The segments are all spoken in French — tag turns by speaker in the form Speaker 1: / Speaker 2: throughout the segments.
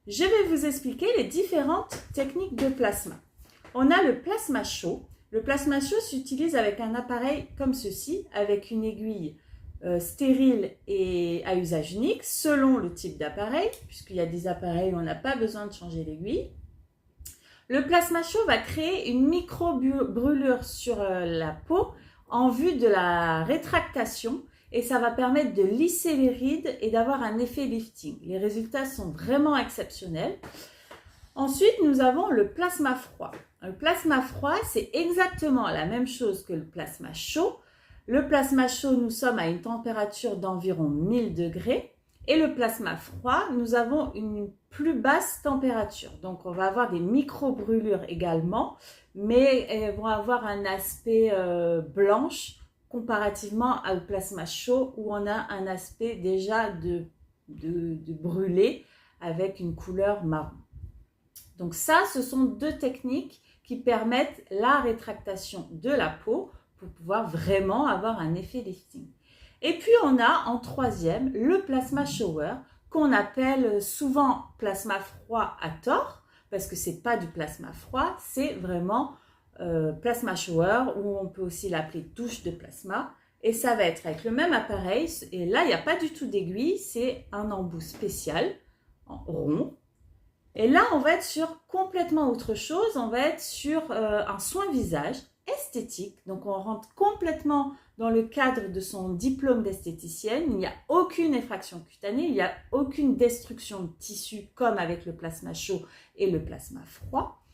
Speaker 1: Je vais vous expliquer les différentes techniques de plasma. On a le plasma chaud. Le plasma chaud s'utilise avec un appareil comme ceci, avec une aiguille stérile et à usage unique, selon le type d'appareil, puisqu'il y a des appareils où on n'a pas besoin de changer l'aiguille. Le plasma chaud va créer une micro-brûlure sur la peau en vue de la rétractation et ça va permettre de lisser les rides et d'avoir un effet lifting. Les résultats sont vraiment exceptionnels. Ensuite, nous avons le plasma froid. Le plasma froid, c'est exactement la même chose que le plasma chaud. Le plasma chaud, nous sommes à une température d'environ 1000 degrés. Et le plasma froid, nous avons une plus basse température. Donc, on va avoir des micro-brûlures également, mais elles vont avoir un aspect blanche comparativement au plasma chaud où on a un aspect déjà de brûlé avec une couleur marron. Donc ça, ce sont deux techniques qui permettent la rétractation de la peau pour pouvoir vraiment avoir un effet lifting. Et puis on a en troisième le plasma shower qu'on appelle souvent plasma froid à tort parce que c'est pas du plasma froid, c'est vraiment plasma shower ou on peut aussi l'appeler douche de plasma et ça va être avec le même appareil et là il n'y a pas du tout d'aiguille, c'est un embout spécial en rond. Et là, on va être sur complètement autre chose, on va être sur un soin visage esthétique. Donc, on rentre complètement dans le cadre de son diplôme d'esthéticienne. Il n'y a aucune effraction cutanée, il n'y a aucune destruction de tissu comme avec le plasma chaud et le plasma froid.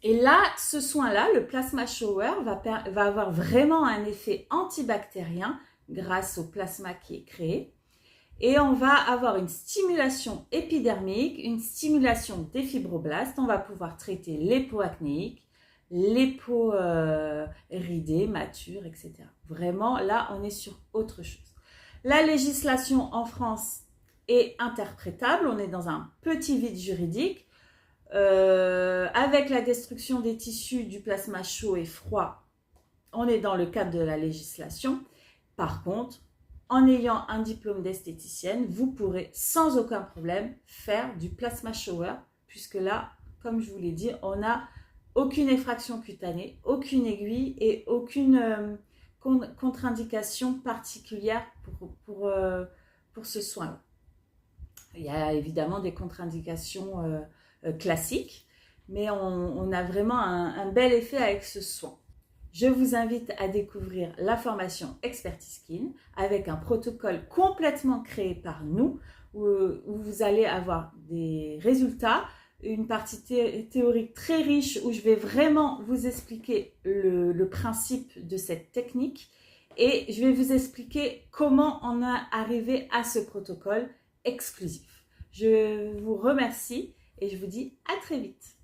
Speaker 1: Et là, ce soin-là, le plasma shower, va avoir vraiment un effet antibactérien grâce au plasma qui est créé. Et on va avoir une stimulation épidermique, une stimulation des fibroblastes. On va pouvoir traiter les peaux acnéiques, les peaux ridées, matures, etc. Vraiment, là, on est sur autre chose. La législation en France est interprétable. On est dans un petit vide juridique. Avec la destruction des tissus du plasma chaud et froid, on est dans le cadre de la législation. Par contre, en ayant un diplôme d'esthéticienne, vous pourrez sans aucun problème faire du plasma shower, puisque là, comme je vous l'ai dit, on n'a aucune effraction cutanée, aucune aiguille et aucune contre-indication particulière pour ce soin-là. Il y a évidemment des contre-indications classiques, mais on a vraiment un bel effet avec ce soin. Je vous invite à découvrir la formation Expertise Skin avec un protocole complètement créé par nous où vous allez avoir des résultats, une partie théorique très riche où je vais vraiment vous expliquer le principe de cette technique et je vais vous expliquer comment on a arrivé à ce protocole exclusif. Je vous remercie et je vous dis à très vite.